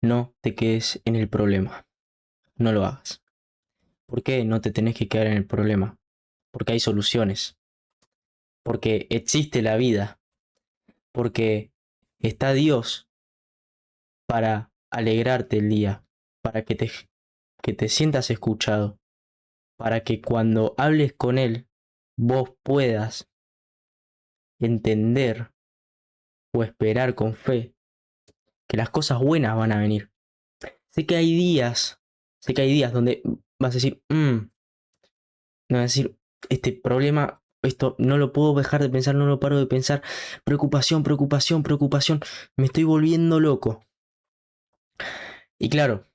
no te quedes en el problema. No lo hagas. ¿Por qué no te tenés que quedar en el problema? Porque hay soluciones. Porque existe la vida. Porque está Dios para alegrarte el día. Para que te sientas escuchado. Para que cuando hables con Él, vos puedas entender o esperar con fe que las cosas buenas van a venir. Sé que hay días, sé que hay días donde vas a decir, no vas a decir, este problema, esto no lo puedo dejar de pensar, no lo paro de pensar, preocupación, preocupación, preocupación, me estoy volviendo loco. Y claro,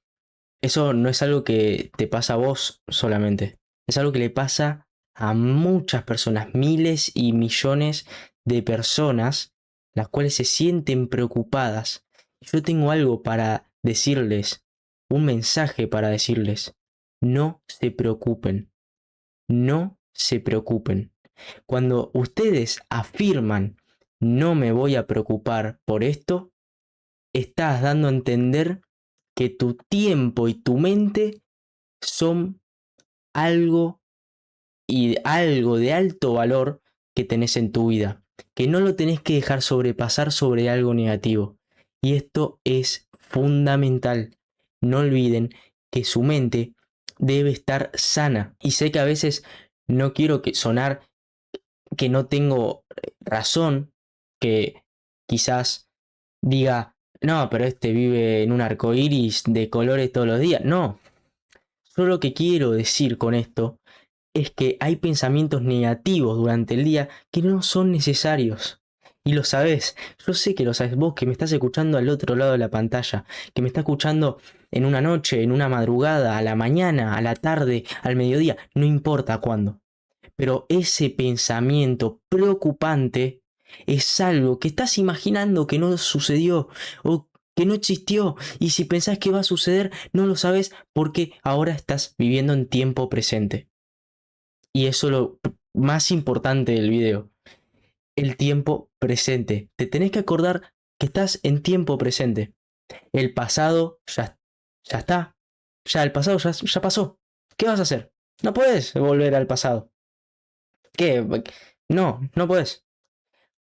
eso no es algo que te pasa a vos solamente, es algo que le pasa a muchas personas, miles y millones de personas, las cuales se sienten preocupadas. Yo tengo algo para decirles, un mensaje para decirles, no se preocupen, no se preocupen. Cuando ustedes afirman, no me voy a preocupar por esto, estás dando a entender que tu tiempo y tu mente son algo y algo de alto valor que tenés en tu vida, que no lo tenés que dejar sobrepasar sobre algo negativo. Y esto es fundamental. No olviden que su mente debe estar sana. Y sé que a veces no quiero que sonar que no tengo razón, que quizás diga, no, pero este vive en un arco iris de colores todos los días. No, solo lo que quiero decir con esto es que hay pensamientos negativos durante el día que no son necesarios. Y lo sabes, yo sé que lo sabes vos que me estás escuchando al otro lado de la pantalla, que me estás escuchando en una noche, en una madrugada, a la mañana, a la tarde, al mediodía, no importa cuándo. Pero ese pensamiento preocupante es algo que estás imaginando que no sucedió o que no existió. Y si pensás que va a suceder, no lo sabes porque ahora estás viviendo en tiempo presente. Y eso es lo más importante del video. El tiempo presente. Te tenés que acordar que estás en tiempo presente. El pasado ya está. Ya el pasado ya pasó. ¿Qué vas a hacer? No puedes volver al pasado. ¿Qué? No, no puedes.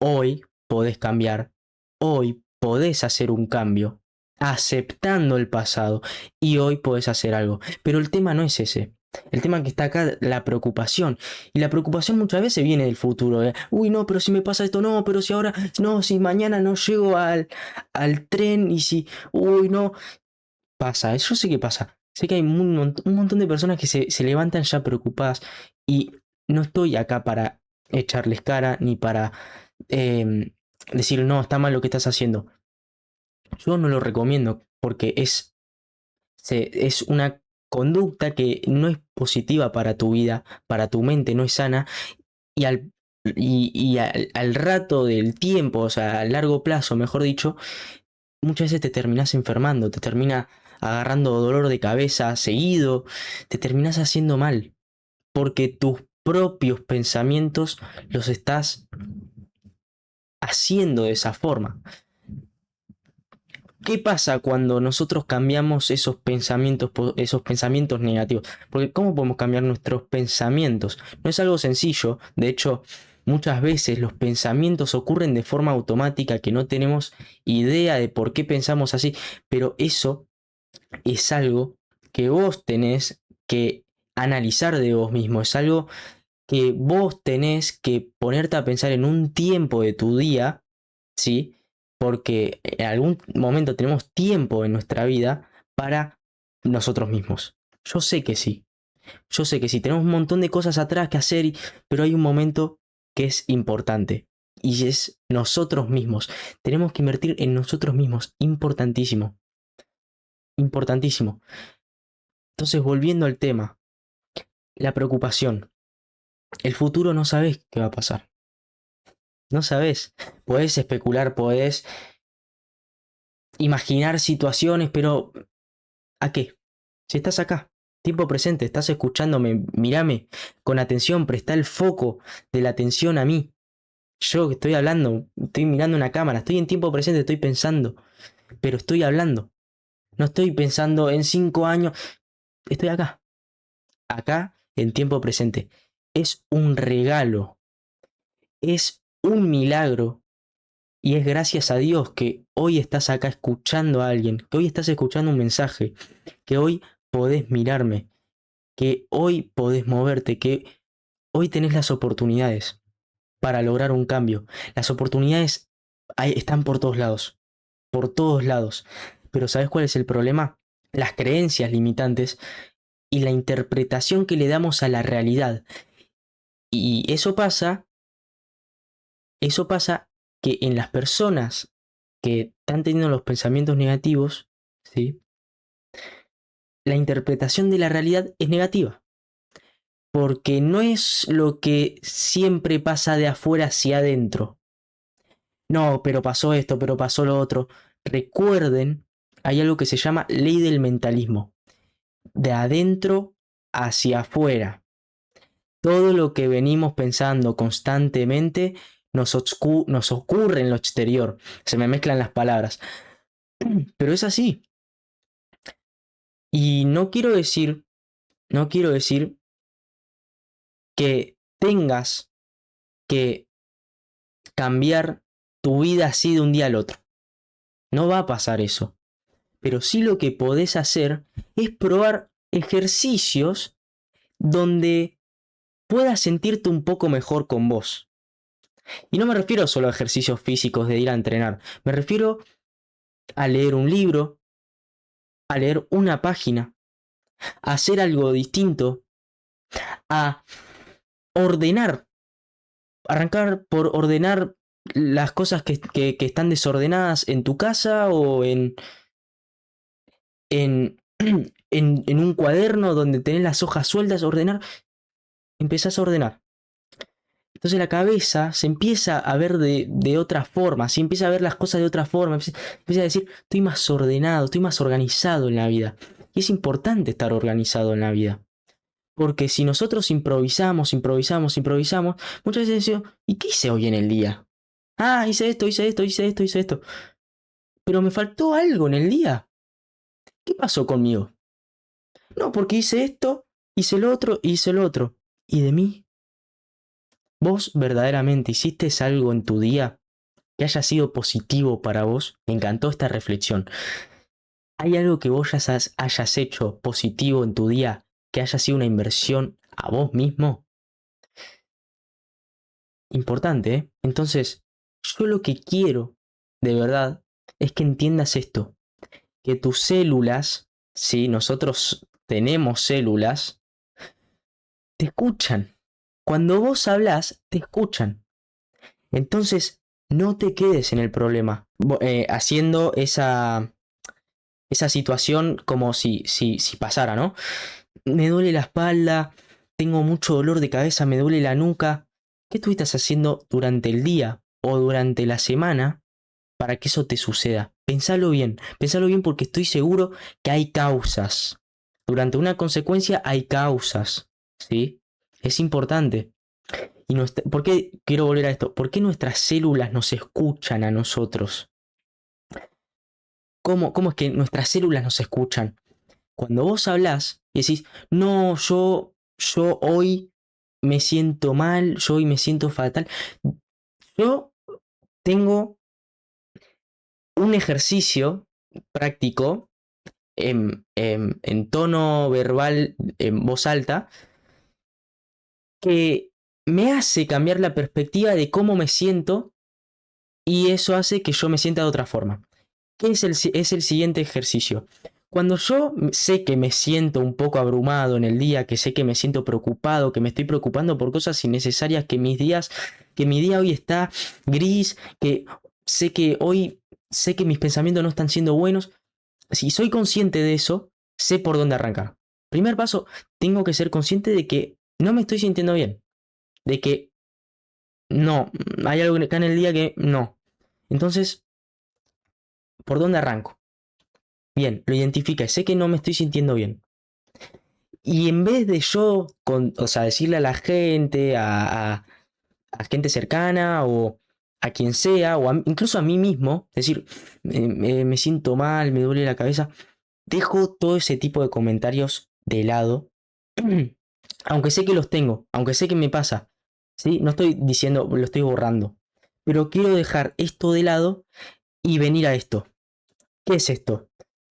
Hoy podés cambiar. Hoy podés hacer un cambio. Aceptando el pasado. Y hoy podés hacer algo. Pero el tema no es ese. El tema que está acá, la preocupación. Y la preocupación muchas veces viene del futuro. Uy, no, pero si me pasa esto, no, pero si ahora, no, si mañana no llego al tren y si, uy, no, pasa. Yo sé que pasa. Sé que hay un montón de personas que se levantan ya preocupadas y no estoy acá para echarles cara ni para eh, decir, no, está mal lo que estás haciendo. Yo no lo recomiendo porque es una conducta que no es positiva para tu vida, para tu mente, no es sana y al rato del tiempo, o sea, a largo plazo, mejor dicho, muchas veces te terminás enfermando, te termina agarrando dolor de cabeza seguido, te terminás haciendo mal, porque tus propios pensamientos los estás haciendo de esa forma. ¿Qué pasa cuando nosotros cambiamos esos pensamientos negativos? Porque ¿cómo podemos cambiar nuestros pensamientos? No es algo sencillo, de hecho, muchas veces los pensamientos ocurren de forma automática que no tenemos idea de por qué pensamos así, pero eso es algo que vos tenés que analizar de vos mismo, es algo que vos tenés que ponerte a pensar en un tiempo de tu día, ¿sí? Porque en algún momento tenemos tiempo en nuestra vida para nosotros mismos. Yo sé que sí, yo sé que sí, tenemos un montón de cosas atrás que hacer, pero hay un momento que es importante y es nosotros mismos. Tenemos que invertir en nosotros mismos, importantísimo, importantísimo. Entonces, volviendo al tema, la preocupación. El futuro no sabes qué va a pasar. No sabes. Podés especular, podés imaginar situaciones, pero ¿a qué? Si estás acá, tiempo presente, estás escuchándome, mírame con atención, presta el foco de la atención a mí. Yo que estoy hablando, estoy mirando una cámara, estoy en tiempo presente, estoy pensando, pero estoy hablando. No estoy pensando en 5 años. Estoy acá. Acá, en tiempo presente. Es un regalo. Es un milagro. Y es gracias a Dios que hoy estás acá escuchando a alguien, que hoy estás escuchando un mensaje, que hoy podés mirarme, que hoy podés moverte, que hoy tenés las oportunidades para lograr un cambio. Las oportunidades están por todos lados, por todos lados. Pero ¿sabes cuál es el problema? Las creencias limitantes y la interpretación que le damos a la realidad. Y eso pasa que en las personas que están teniendo los pensamientos negativos, ¿sí? La interpretación de la realidad es negativa. Porque no es lo que siempre pasa de afuera hacia adentro. No, pero pasó esto, pero pasó lo otro. Recuerden, hay algo que se llama ley del mentalismo. De adentro hacia afuera. Todo lo que venimos pensando constantemente nos ocurre en lo exterior. Se me mezclan las palabras. Pero es así. Y no quiero decir que tengas que cambiar tu vida así de un día al otro. No va a pasar eso. Pero sí lo que podés hacer es probar ejercicios donde puedas sentirte un poco mejor con vos. Y no me refiero solo a ejercicios físicos de ir a entrenar. Me refiero a leer un libro, a leer una página, a hacer algo distinto, a ordenar, arrancar por ordenar las cosas que están desordenadas en tu casa o en, en un cuaderno donde tenés las hojas sueltas, ordenar, empezás a ordenar. Entonces la cabeza se empieza a ver de otra forma, se empieza a ver las cosas de otra forma, empieza a decir, estoy más ordenado, estoy más organizado en la vida. Y es importante estar organizado en la vida. Porque si nosotros improvisamos, muchas veces decimos, ¿y qué hice hoy en el día? Ah, hice esto. Pero me faltó algo en el día. ¿Qué pasó conmigo? No, porque hice esto, hice lo otro. ¿Y de mí? ¿Vos verdaderamente hiciste algo en tu día que haya sido positivo para vos? Me encantó esta reflexión. ¿Hay algo que vos hayas hecho positivo en tu día que haya sido una inversión a vos mismo? Importante, ¿eh? Entonces, yo lo que quiero, de verdad, es que entiendas esto. Que tus células, si nosotros tenemos células, te escuchan. Cuando vos hablas, te escuchan. Entonces, no te quedes en el problema, haciendo esa situación como si pasara, ¿no? Me duele la espalda, tengo mucho dolor de cabeza, me duele la nuca. ¿Qué tú estás haciendo durante el día o durante la semana para que eso te suceda? Pensalo bien porque estoy seguro que hay causas. Durante una consecuencia hay causas, ¿sí? Es importante. ¿Por qué quiero volver a esto? ¿Por qué nuestras células nos escuchan a nosotros? ¿Cómo es que nuestras células nos escuchan? Cuando vos hablás y decís, no, yo hoy me siento mal, yo hoy me siento fatal. Yo tengo un ejercicio práctico en tono verbal, en voz alta, que me hace cambiar la perspectiva de cómo me siento y eso hace que yo me sienta de otra forma. ¿Qué es el siguiente ejercicio? Cuando yo sé que me siento un poco abrumado en el día, que sé que me siento preocupado, que me estoy preocupando por cosas innecesarias, que mi día hoy está gris, que sé que mis pensamientos no están siendo buenos, si soy consciente de eso, sé por dónde arrancar. Primer paso, tengo que ser consciente de que no me estoy sintiendo bien, de que no, hay algo acá en el día que no. Entonces, ¿por dónde arranco? Bien, lo identifica, sé que no me estoy sintiendo bien. Y en vez de yo, o sea, decirle a la gente, a gente cercana o a quien sea, incluso a mí mismo, decir, me siento mal, me duele la cabeza, dejo todo ese tipo de comentarios de lado, aunque sé que los tengo, aunque sé que me pasa, ¿sí? No estoy diciendo, lo estoy borrando, pero quiero dejar esto de lado y venir a esto. ¿Qué es esto?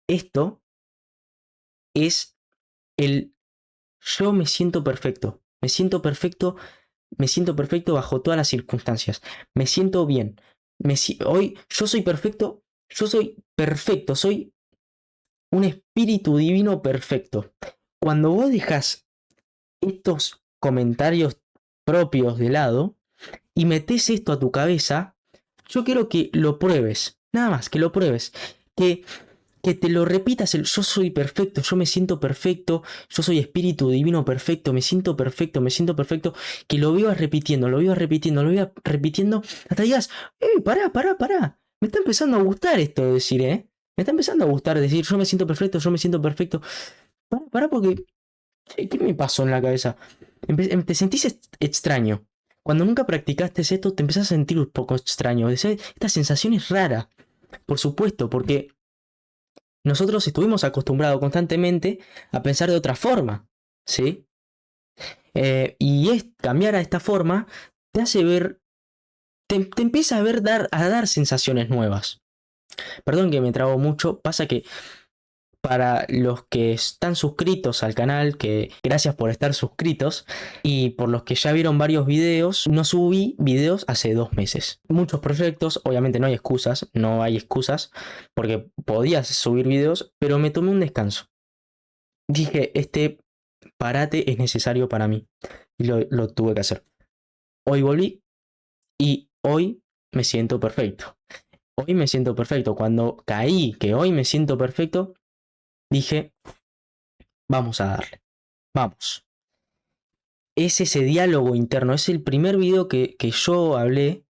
Esto es el yo me siento perfecto, me siento perfecto bajo todas las circunstancias, me siento bien, hoy yo soy perfecto, soy un espíritu divino perfecto. Cuando vos dejas estos comentarios propios de lado y metes esto a tu cabeza, yo quiero que lo pruebes, nada más, que lo pruebes, que, que te lo repitas, el yo soy perfecto, yo me siento perfecto, yo soy espíritu divino perfecto, me siento perfecto, que lo vivas repitiendo, lo vivas repitiendo, hasta digas, pará, me está empezando a gustar esto de decir, me está empezando a gustar decir, yo me siento perfecto, pará porque ¿qué me pasó en la cabeza? Te sentís extraño. Cuando nunca practicaste esto, te empezás a sentir un poco extraño. Esta sensación es rara, por supuesto, porque nosotros estuvimos acostumbrados constantemente a pensar de otra forma, ¿sí? Cambiar a esta forma te hace ver, te empieza a ver a dar sensaciones nuevas. Perdón que me trago mucho, pasa que para los que están suscritos al canal, que gracias por estar suscritos, y por los que ya vieron varios videos, no subí videos hace 2 meses. Muchos proyectos, obviamente no hay excusas, porque podías subir videos, pero me tomé un descanso. Dije, este parate es necesario para mí, y lo tuve que hacer. Hoy volví y hoy me siento perfecto. Hoy me siento perfecto. Cuando caí que hoy me siento perfecto, dije, vamos a darle. Vamos. Es ese diálogo interno. Es el primer video que yo hablé.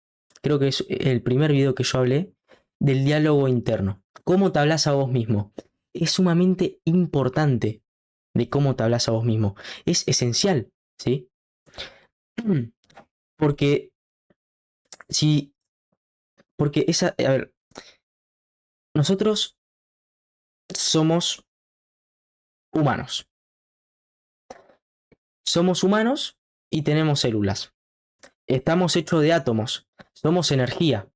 Creo que es el primer video que yo hablé del diálogo interno. ¿Cómo te hablas a vos mismo? Es sumamente importante de cómo te hablas a vos mismo. Es esencial, ¿sí? Porque si. Porque esa. A ver, nosotros somos humanos. Somos humanos y tenemos células. Estamos hechos de átomos. Somos energía.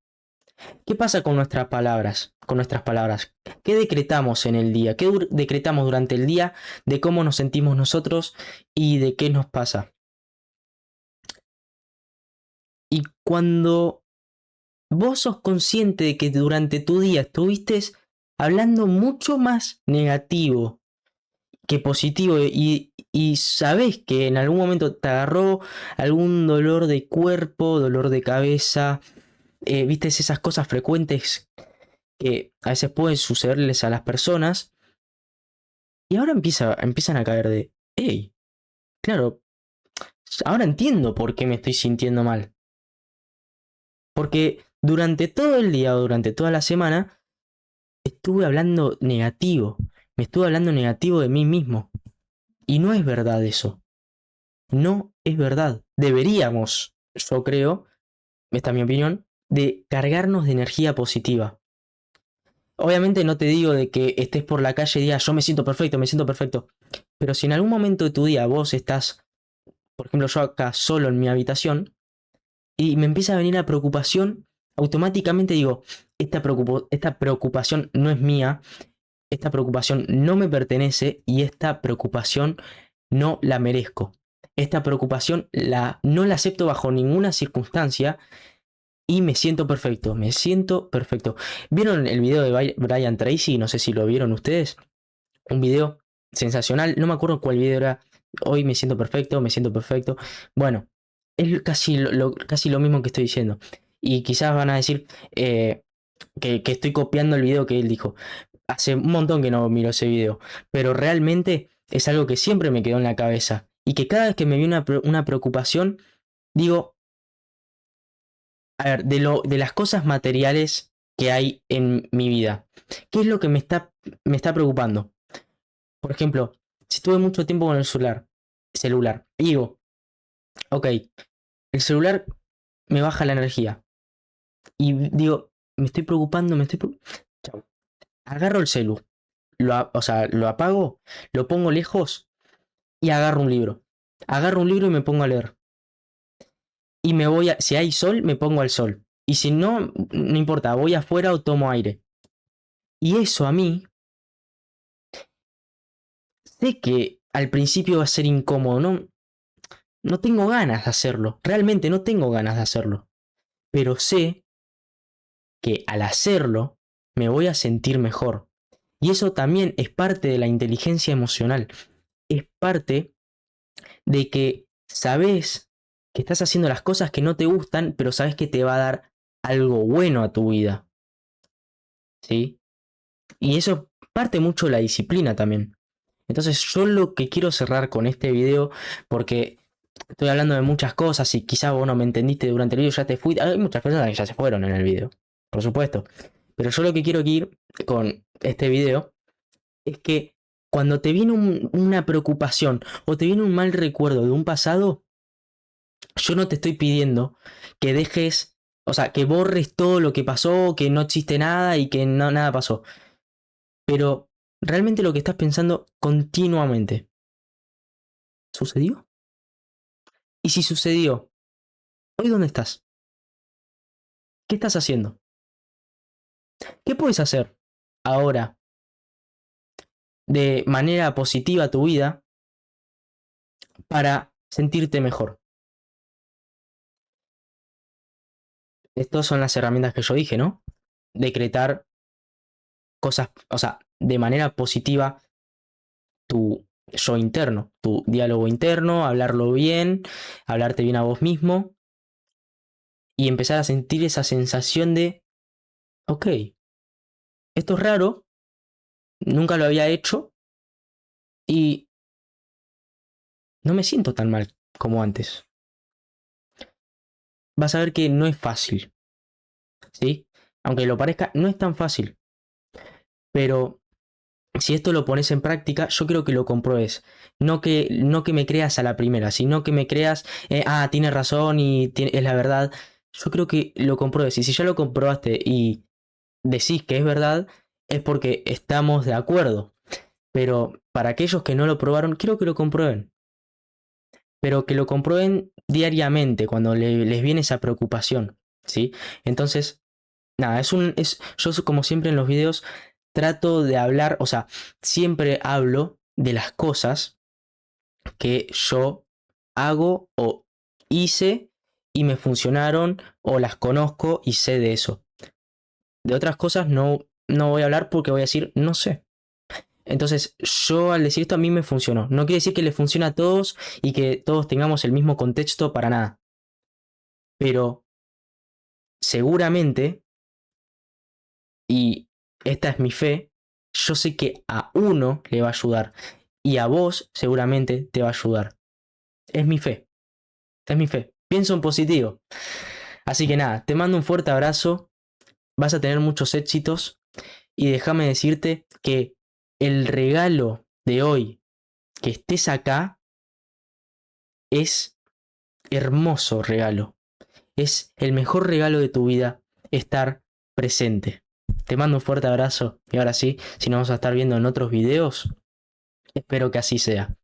¿Qué pasa con nuestras palabras? Con nuestras palabras. ¿Qué decretamos en el día? ¿Qué decretamos durante el día de cómo nos sentimos nosotros y de qué nos pasa? Y cuando vos sos consciente de que durante tu día estuviste hablando mucho más negativo que positivo y sabés que en algún momento te agarró algún dolor de cuerpo, dolor de cabeza, viste esas cosas frecuentes que a veces pueden sucederles a las personas. Y ahora empiezan a caer de, hey, claro, ahora entiendo por qué me estoy sintiendo mal. Porque durante todo el día o durante toda la semana estuve hablando negativo. Me estuve hablando negativo de mí mismo. Y no es verdad eso. No es verdad. Deberíamos, yo creo, esta es mi opinión, de cargarnos de energía positiva. Obviamente no te digo de que estés por la calle y digas, yo me siento perfecto, me siento perfecto. Pero si en algún momento de tu día vos estás, por ejemplo, yo acá solo en mi habitación, y me empieza a venir la preocupación, automáticamente digo, esta preocupación no es mía, esta preocupación no me pertenece y esta preocupación no la merezco. Esta preocupación no la acepto bajo ninguna circunstancia y me siento perfecto, me siento perfecto. ¿Vieron el video de Brian Tracy? No sé si lo vieron ustedes. Un video sensacional, no me acuerdo cuál video era. Hoy me siento perfecto, me siento perfecto. Bueno, es casi lo mismo que estoy diciendo. Y quizás van a decir que estoy copiando el video que él dijo. Hace un montón que no miro ese video, pero realmente es algo que siempre me quedó en la cabeza. Y que cada vez que me viene una preocupación, digo, a ver, de las cosas materiales que hay en mi vida, ¿qué es lo que me está preocupando? Por ejemplo, si estuve mucho tiempo con el celular, digo, ok, el celular me baja la energía. Y digo, me estoy preocupando, Chau. Agarro el celu, o sea, lo apago, lo pongo lejos y agarro un libro. Agarro un libro y me pongo a leer. Y me voy si hay sol, me pongo al sol. Y si no, no importa, voy afuera o tomo aire. Y eso a mí, sé que al principio va a ser incómodo, no tengo ganas de hacerlo. Realmente no tengo ganas de hacerlo. Pero sé que al hacerlo me voy a sentir mejor. Y eso también es parte de la inteligencia emocional. Es parte de que sabes que estás haciendo las cosas que no te gustan, pero sabes que te va a dar algo bueno a tu vida. ¿Sí? Y eso parte mucho de la disciplina también. Entonces yo lo que quiero cerrar con este video, porque estoy hablando de muchas cosas y quizás vos no me entendiste durante el video, ya te fui. Hay muchas personas que ya se fueron en el video, por supuesto. Pero yo lo que quiero ir con este video es que cuando te viene una preocupación o te viene un mal recuerdo de un pasado, yo no te estoy pidiendo que dejes, o sea, que borres todo lo que pasó, que no existe nada y que no, nada pasó. Pero realmente lo que estás pensando continuamente, ¿sucedió? Y si sucedió, ¿hoy dónde estás? ¿Qué estás haciendo? ¿Qué puedes hacer ahora de manera positiva a tu vida para sentirte mejor? Estas son las herramientas que yo dije, ¿no? Decretar cosas, o sea, de manera positiva tu yo interno, tu diálogo interno, hablarlo bien, hablarte bien a vos mismo y empezar a sentir esa sensación de, ok, esto es raro, nunca lo había hecho y no me siento tan mal como antes. Vas a ver que no es fácil, ¿sí? Aunque lo parezca, no es tan fácil. Pero si esto lo pones en práctica, yo creo que lo compruebes. No que me creas a la primera, sino que me creas, tienes razón y es la verdad. Yo creo que lo compruebes. Y si ya lo comprobaste y decís que es verdad, es porque estamos de acuerdo. Pero para aquellos que no lo probaron, quiero que lo comprueben. Pero que lo comprueben diariamente cuando les viene esa preocupación, ¿sí? Entonces, nada, yo como siempre en los videos trato de hablar, o sea, siempre hablo de las cosas que yo hago o hice y me funcionaron o las conozco y sé de eso. De otras cosas no voy a hablar porque voy a decir no sé. Entonces, yo al decir esto a mí me funcionó. No quiere decir que le funcione a todos y que todos tengamos el mismo contexto para nada. Pero seguramente, y esta es mi fe, yo sé que a uno le va a ayudar y a vos seguramente te va a ayudar. Es mi fe, es mi fe. Pienso en positivo. Así que nada, te mando un fuerte abrazo, vas a tener muchos éxitos y déjame decirte que el regalo de hoy, que estés acá, es hermoso regalo. Es el mejor regalo de tu vida estar presente. Te mando un fuerte abrazo y ahora sí, si nos vamos a estar viendo en otros videos, espero que así sea.